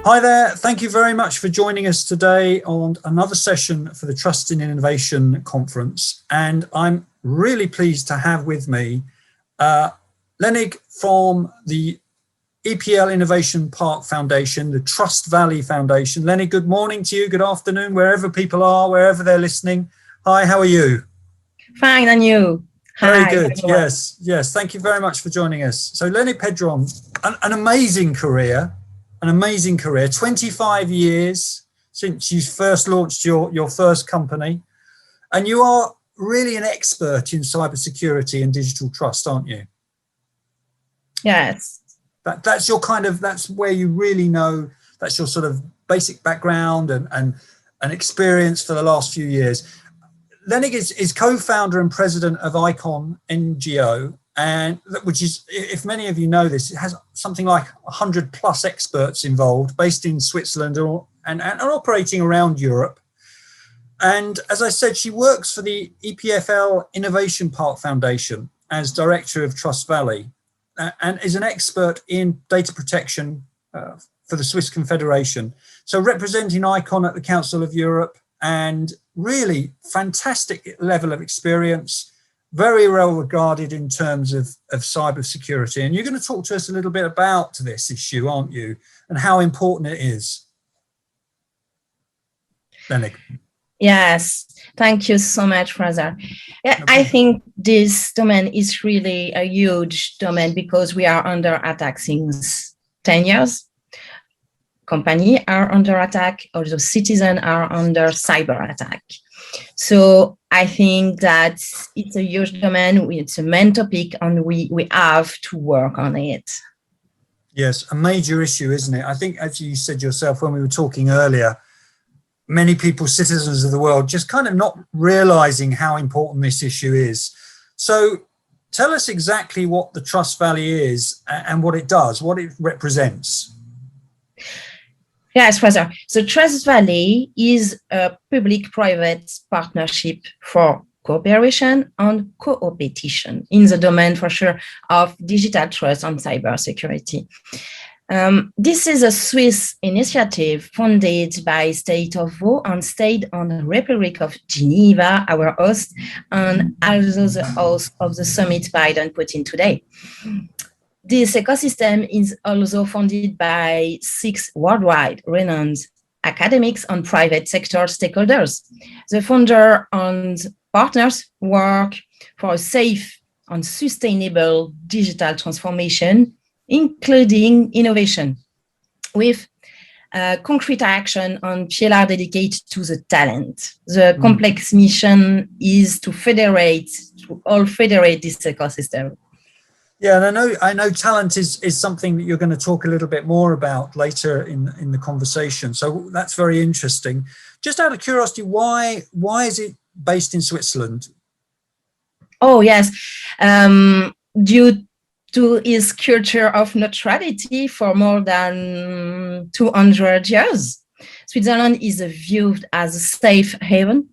Hi there. Thank you very much for joining us today on another session for the Trust in Innovation Conference. And I'm really pleased to have with me Lennig from the EPL Innovation Park Foundation, the Trust Valley Foundation. Lennig, good morning to you. Good afternoon, wherever people are, wherever they're listening. Hi, how are you? Fine, and you? Very Hi, good. everyone. Yes. Thank you very much for joining us. So Lennig Pedron, an amazing career, 25 years since you first launched your first company. And you are really an expert in cybersecurity and digital trust, aren't you? Yes. That's your that's where you really know, that's your sort of basic background and experience for the last few years. Lennig is co-founder and president of Icon NGO, and which is, if many of you know this, it has something like 100 plus experts involved, based in Switzerland and operating around Europe. And as I said, she works for the EPFL Innovation Park Foundation as director of Trust Valley, and is an expert in data protection for the Swiss Confederation. So representing Icon at the Council of Europe, and really fantastic level of experience, very well regarded in terms of cybersecurity. And you're going to talk to us a little bit about this issue, aren't you? And how important it is. Lennig. Yes, thank you so much, Fraser. Yeah, I think this domain is really a huge domain because we are under attack since 10 years. Companies are under attack, also citizens are under cyber attack. So I think that it's a huge domain, it's a main topic, and we have to work on it. Yes, a major issue, isn't it? I think, as you said yourself when we were talking earlier, many people, citizens of the world, just kind of not realizing how important this issue is. So tell us exactly what the Trust Valley is and what it does, what it represents. Yes, Fraser. So Trust Valley is a public-private partnership for cooperation and co-opetition in the domain, for sure, of digital trust and cybersecurity. This is a Swiss initiative funded by State of Vaud and State-owned Republic of Geneva, our host, and also the host of the summit Biden-Putin today. This ecosystem is also funded by 6 worldwide renowned academics and private sector stakeholders. The founder and partners work for a safe and sustainable digital transformation, including innovation, with concrete action on pillar dedicated to the talent. The complex mission is to all federate this ecosystem. Yeah, and I know talent is something that you're going to talk a little bit more about later in the conversation. So that's very interesting. Just out of curiosity, why is it based in Switzerland? Oh, yes. Due to its culture of neutrality for more than 200 years, Switzerland is viewed as a safe haven,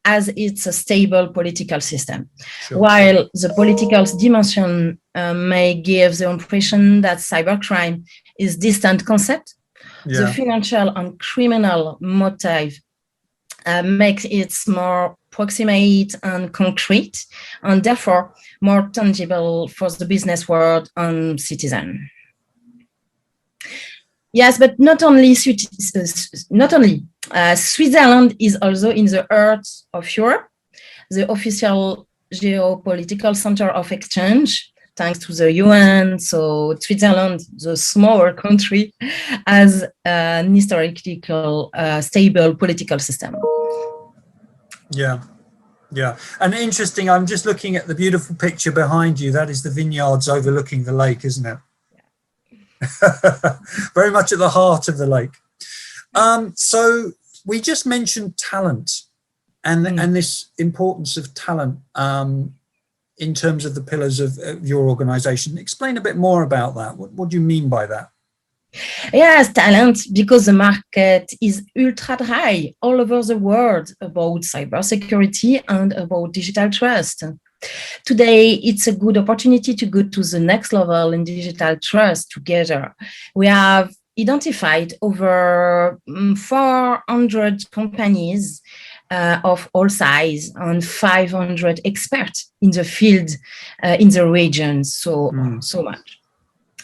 as it's a stable political system. Sure. While the political dimension may give the impression that cybercrime is a distant concept, the financial and criminal motive makes it more proximate and concrete, and therefore more tangible for the business world and citizen. Yes, but not only Switzerland is also in the heart of Europe, the official geopolitical center of exchange, thanks to the UN. So Switzerland, the smaller country, has an historical stable political system. Yeah. And interesting, I'm just looking at the beautiful picture behind you. That is the vineyards overlooking the lake, isn't it? Very much at the heart of the lake. So we just mentioned talent and this importance of talent in terms of the pillars of your organization. Explain a bit more about that. What do you mean by that? Yes, talent, because the market is ultra dry all over the world about cybersecurity and about digital trust. Today, it's a good opportunity to go to the next level in digital trust together. We have identified over 400 companies of all size and 500 experts in the field, in the region, so much.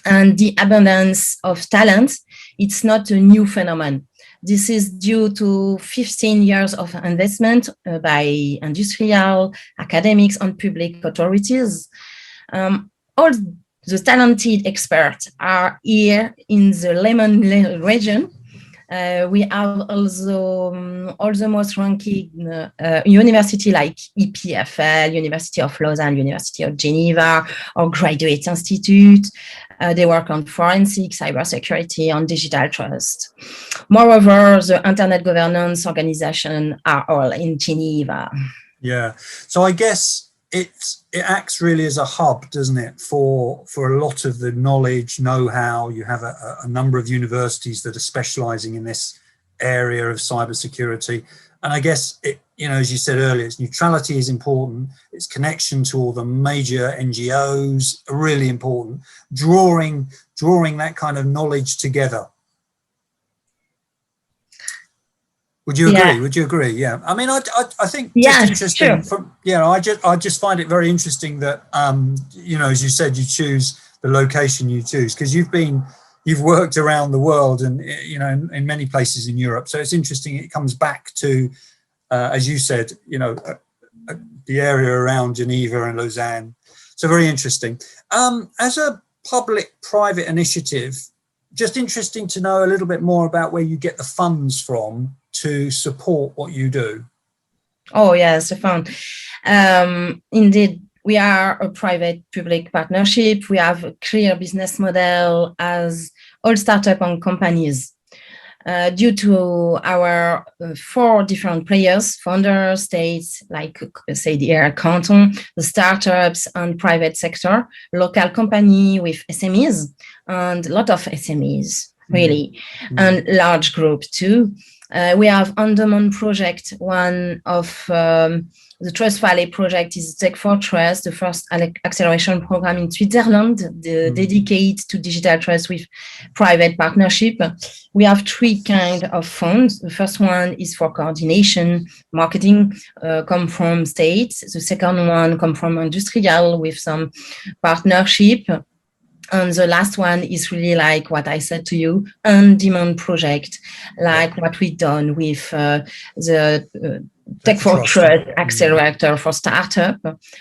And the abundance of talent, it's not a new phenomenon. This is due to 15 years of investment by industrial, academics, and public authorities. All the talented experts are here in the Lennig region. We have also all the most ranking university like EPFL, University of Lausanne, University of Geneva, or Graduate Institute. They work on forensic, cybersecurity, and digital trust. Moreover, the Internet Governance Organization are all in Geneva. Yeah, so I guess it acts really as a hub, doesn't it, for a lot of the knowledge, know-how. You have a number of universities that are specializing in this area of cybersecurity. And I guess, as you said earlier, its neutrality is important. Its connection to all the major NGOs are really important. Drawing that kind of knowledge together. Would you agree? Yeah. Would you agree? Yeah. I mean, I think just interesting. Sure. I just find it very interesting that as you said, you choose the location you choose because you've worked around the world and in many places in Europe. So it's interesting. It comes back to, as you said, the area around Geneva and Lausanne. So very interesting. As a public-private initiative, just interesting to know a little bit more about where you get the funds from to support what you do. Oh, yes, the fund. Indeed, we are a private-public partnership. We have a clear business model as all startup and companies. Due to our 4 different players, founders, states, like say the air canton, the startups and private sector, local company with SMEs, and a lot of SMEs, really, and large group too. We have on-demand project. One of the Trust Valley project is Tech for Trust, the first acceleration program in Switzerland, dedicated to digital trust with private partnership. We have 3 kinds of funds. The first one is for coordination, marketing, come from states. The second one come from industrial with some partnership. And the last one is really like what I said to you, on-demand project, like what we've done with the Tech for Trust accelerator for startup.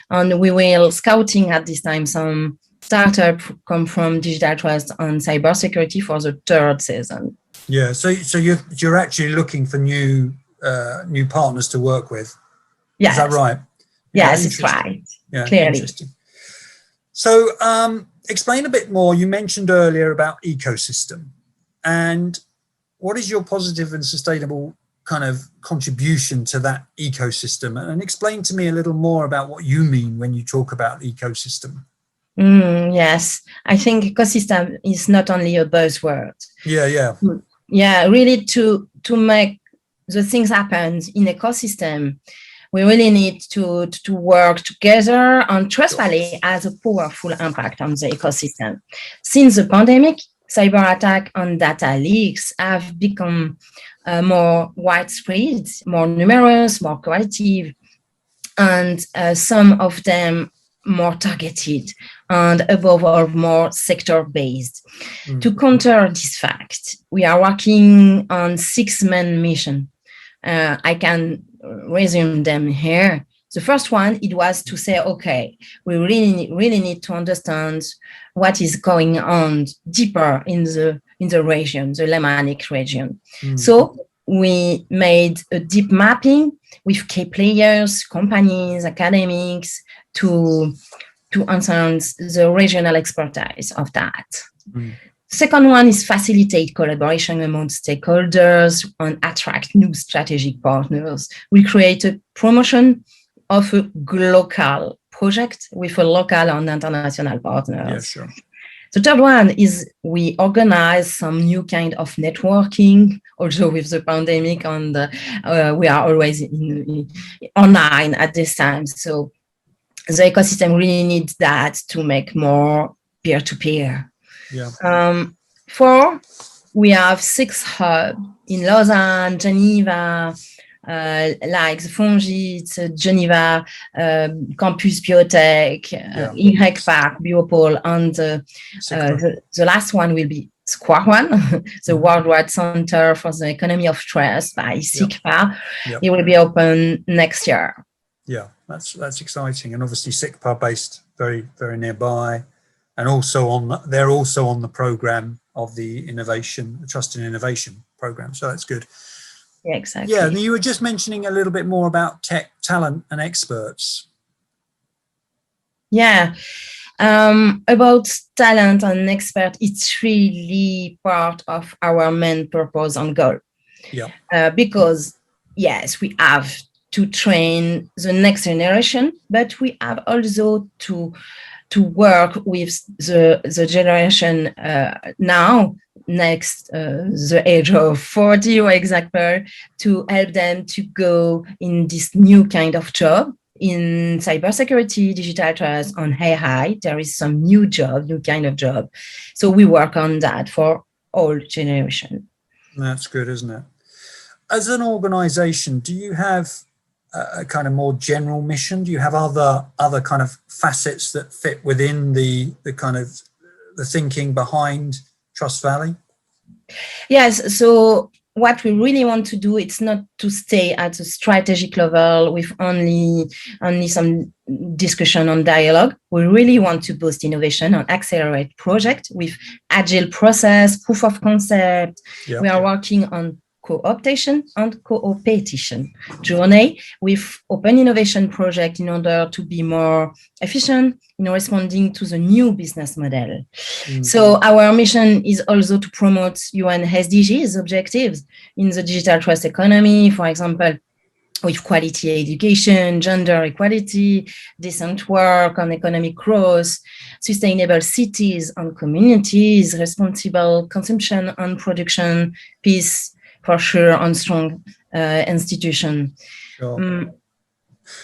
And we will scouting at this time some startup come from digital trust and cybersecurity for the 3rd season. Yeah, so you're actually looking for new partners to work with. Yes. Is that right? Yes, it's right. Yeah, clearly. Interesting. So explain a bit more. You mentioned earlier about ecosystem, and what is your positive and sustainable kind of contribution to that ecosystem? And explain to me a little more about what you mean when you talk about ecosystem. Yes, I think ecosystem is not only a buzzword. Yeah, really to make the things happen in ecosystem, we really need to work together, and Trust Valley has a powerful impact on the ecosystem. Since the pandemic, cyber attack and data leaks have become more widespread, more numerous, more creative, and some of them more targeted, and above all, more sector-based. To counter this fact, we are working on 6 main missions. I can resume them here. The first one, it was to say, okay, we really need to understand what is going on deeper in the region, the Lennig region. So we made a deep mapping with key players, companies, academics to enhance the regional expertise of that. Second one is facilitate collaboration among stakeholders and attract new strategic partners. We create a promotion of a local project with a local and international partners. Yeah, sure. The third one is we organize some new kind of networking, also with the pandemic, and we are always online at this time. So the ecosystem really needs that to make more peer-to-peer. Yeah. 4, we have 6 hubs in Lausanne, Geneva, like the Fongit, Geneva, Campus Biotech, Y Park, Biopol, and the last one will be Square One, the Worldwide Center for the Economy of Trust by SICPA. It will be open next year. Yeah, that's exciting, and obviously SICPA based very, very nearby, and also they're also on the program of the Trust and Innovation program. So that's good. Yeah, exactly. Yeah, and you were just mentioning a little bit more about tech talent and experts. Yeah, about talent and expert, it's really part of our main purpose and goal. Yeah. Because yes, we have to train the next generation, but we have also to work with the generation now, next the age of 40, for example, to help them to go in this new kind of job in cybersecurity, digital trust, on AI. There is some new kind of job. So we work on that for all generation. That's good, isn't it? As an organization, do you have a kind of more general mission? Do you have other kind of facets that fit within the kind of the thinking behind Trust Valley? Yes. So what we really want to do, it's not to stay at a strategic level with only some discussion on dialogue. We really want to boost innovation and accelerate project with agile process, proof of concept. Yep. We are working on co-optation and co-opetition journey with open innovation project in order to be more efficient in responding to the new business model. Mm-hmm. So our mission is also to promote UN SDGs objectives in the digital trust economy, for example, with quality education, gender equality, decent work and economic growth, sustainable cities and communities, responsible consumption and production, peace, for sure, on strong institution. Sure.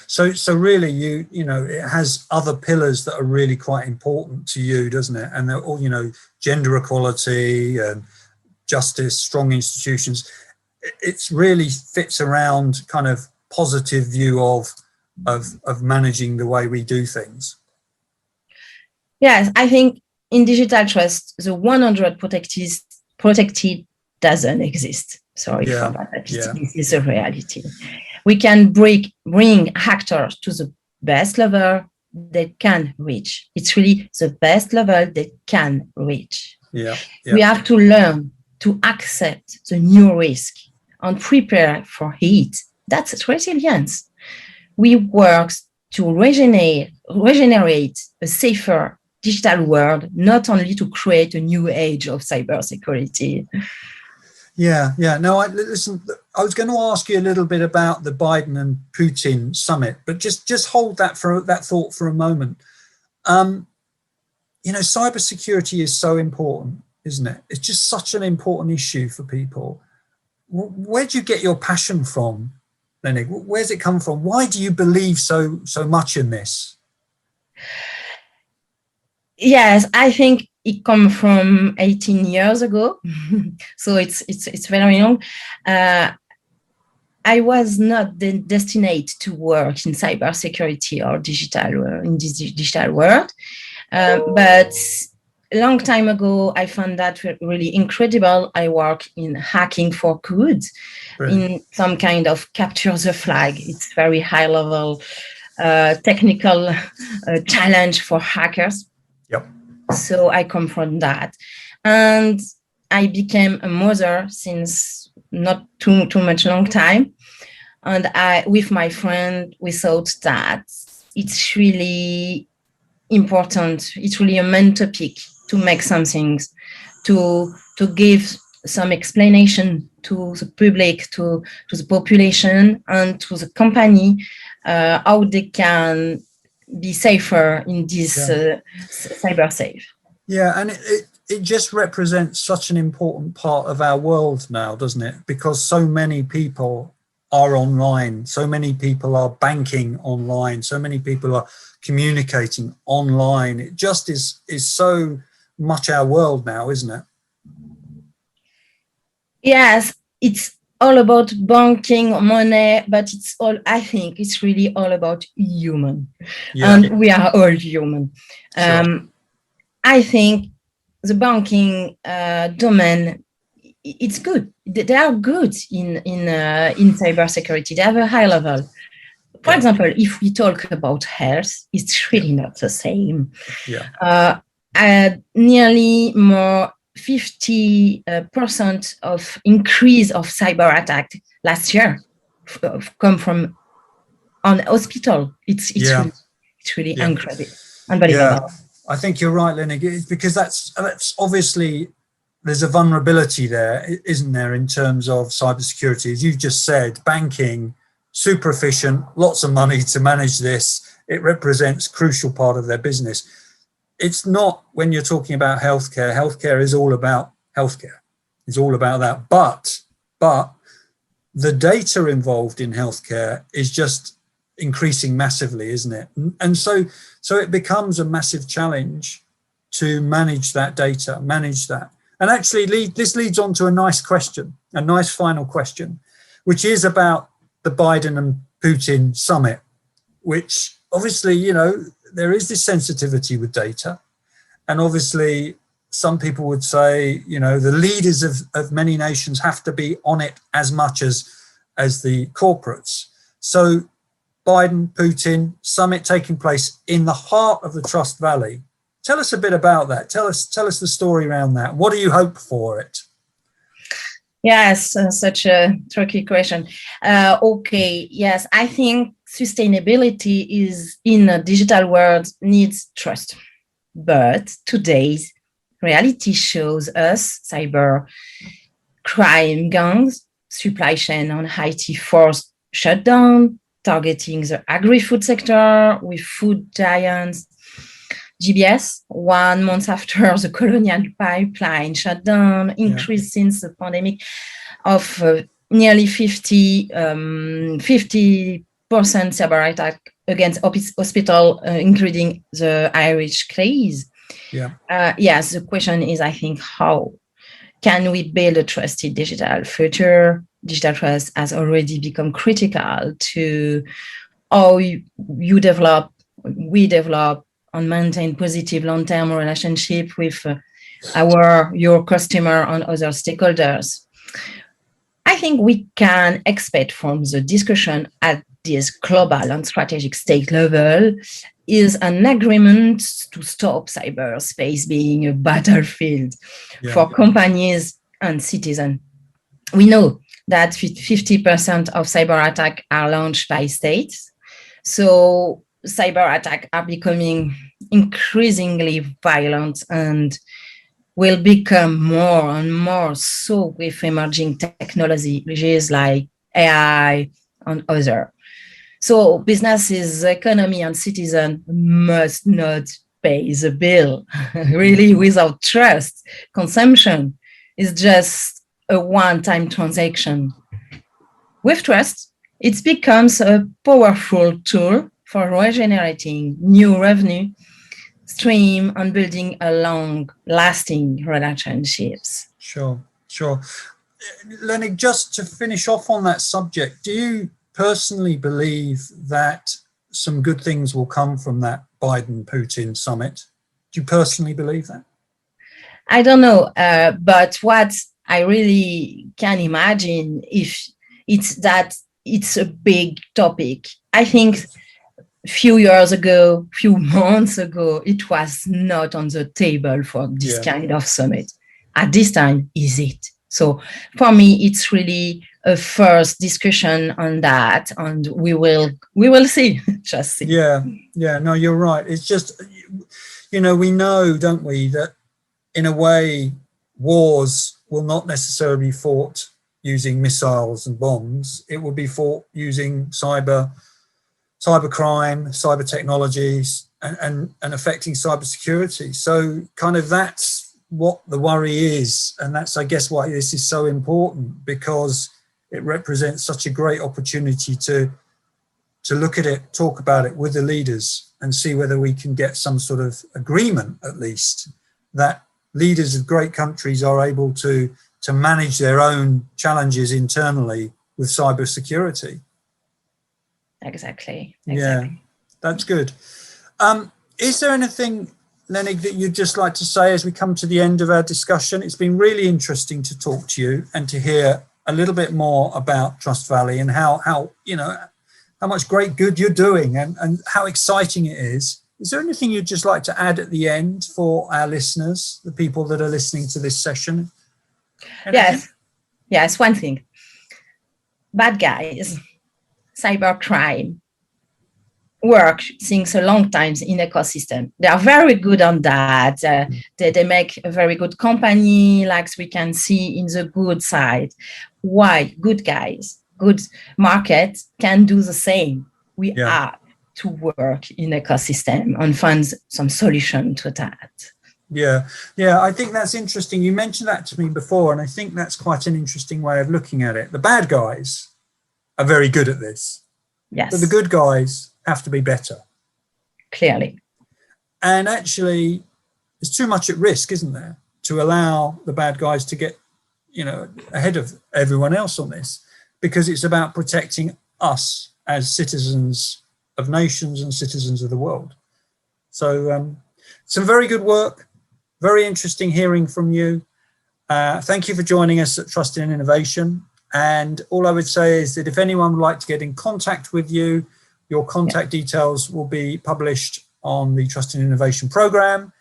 So really, you know, it has other pillars that are really quite important to you, doesn't it? And they're all, you know, gender equality and justice, strong institutions. It's really fits around kind of positive view of managing the way we do things. Yes, I think in digital trust, the 100 protected doesn't exist. Sorry for that, but this is a reality. We can bring actors to the best level they can reach. It's really the best level they can reach. We have to learn to accept the new risk and prepare for it. That's resilience. We work to regenerate a safer digital world, not only to create a new age of cybersecurity. Yeah. No, listen, I was going to ask you a little bit about the Biden and Putin summit, but just hold that thought for a moment. You know, cybersecurity is so important, isn't it? It's just such an important issue for people. Where do you get your passion from, Lennig? Where's it come from? Why do you believe so much in this? Yes, I think it comes from 18 years ago, so it's very young. I was not destined to work in cybersecurity or in this digital world, but a long time ago, I found that really incredible. I work in hacking for good, in some kind of capture the flag. It's very high level technical challenge for hackers. Yep. So I come from that, and I became a mother since not too much long time. And with my friend, we thought that it's really important. It's really a main topic to make some things, to give some explanation to the public, to the population, and to the company, how they can be safer in this cyber safe. Yeah, and it just represents such an important part of our world now, doesn't it? Because so many people are online, so many people are banking online, so many people are communicating online. It just is so much our world now, isn't it? Yes, it's all about banking, money, but I think it's really all about human. Yeah, And we are all human. sure. I think the banking domain, it's good. They are good in cybersecurity. They have a high level. For Yeah, example, if we talk about health, it's yeah, really not the same. yeah, Nearly more 50% of increase of cyber attack last year come from on hospital. It's yeah, really yeah, yeah. unbelievable. I think you're right, Lennig, because that's obviously there's a vulnerability there, isn't there, in terms of cybersecurity? As you've just said, banking, super efficient, lots of money to manage this. It represents a crucial part of their business. It's not when you're talking about healthcare. Healthcare is all about healthcare. It's all about that. But the data involved in healthcare is just increasing massively, isn't it? And so it becomes a massive challenge to manage that data, manage that. And actually, this leads on to a nice question, a nice final question, which is about the Biden and Putin summit, which obviously, you know, there is this sensitivity with data. And obviously, some people would say, you know, the leaders of many nations have to be on it as much as the corporates. So Biden, Putin, summit taking place in the heart of the Trust Valley. Tell us a bit about that. Tell us the story around that. What do you hope for it? Yes, such a tricky question. Okay, yes, I think sustainability is in a digital world needs trust. But today's reality shows us cyber crime gangs, supply chain and IT forced shutdown, targeting the agri-food sector with food giants. GBS, 1 month after the Colonial pipeline shutdown, increased since the pandemic of nearly 50% cyber attack against hospital, including the Irish case. Yeah. Yes, the question is, I think, how can we build a trusted digital future? Digital trust has already become critical to how we develop and maintain positive long-term relationship with your customer and other stakeholders. I think we can expect from the discussion at this global and strategic state level is an agreement to stop cyberspace being a battlefield for companies and citizens. We know that 50% of cyber attacks are launched by states. So cyber attacks are becoming increasingly violent and will become more and more so with emerging technologies like AI and other. So businesses, economy, and citizens must not pay the bill. Really, without trust, consumption is just a one-time transaction. With trust, it becomes a powerful tool for regenerating new revenue stream and building a long-lasting relationships. Sure. Lennig, just to finish off on that subject, do you personally believe that some good things will come from that Biden-Putin summit? Do you personally believe that? I don't know, but what I really can imagine if it's that it's a big topic. I think few months ago, it was not on the table for this kind of summit. At this time, is it? So for me, it's really a first discussion on that, and we will see. Just see. Yeah. No, you're right. It's just, you know, we know, don't we, that in a way, wars will not necessarily be fought using missiles and bombs. It will be fought using cyber crime, cyber technologies, and affecting cybersecurity. So kind of that's what the worry is. And that's, I guess, why this is so important, because it represents such a great opportunity to look at it, talk about it with the leaders and see whether we can get some sort of agreement, at least, that leaders of great countries are able to to manage their own challenges internally with cybersecurity. Exactly. Yeah, that's good. Is there anything, Lennig, that you'd just like to say as we come to the end of our discussion? It's been really interesting to talk to you and to hear a little bit more about Trust Valley and how you know, how much great good you're doing and how exciting it is. Is there anything you'd just like to add at the end for our listeners, the people that are listening to this session? Anything? Yes, one thing. Bad guys, cybercrime, work since a long time in ecosystem. They are very good on that. They make a very good company, like we can see in the good side. Why? Good guys, good market can do the same. We have to work in ecosystem and find some solution to that. Yeah, I think that's interesting. You mentioned that to me before, and I think that's quite an interesting way of looking at it. The bad guys are very good at this. Yes. But the good guys have to be better. Clearly. And actually, there's too much at risk, isn't there, to allow the bad guys to get, you know, ahead of everyone else on this, because it's about protecting us as citizens of nations and citizens of the world. So some very good work, very interesting hearing from you. Thank you for joining us at Trust in Innovation. And all I would say is that if anyone would like to get in contact with you, your contact details will be published on the Trust in Innovation program.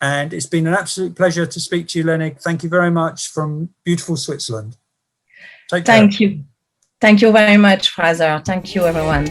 And it's been an absolute pleasure to speak to you, Lennig. Thank you very much from beautiful Switzerland. Take care. Thank you. Thank you very much, Fraser. Thank you, everyone.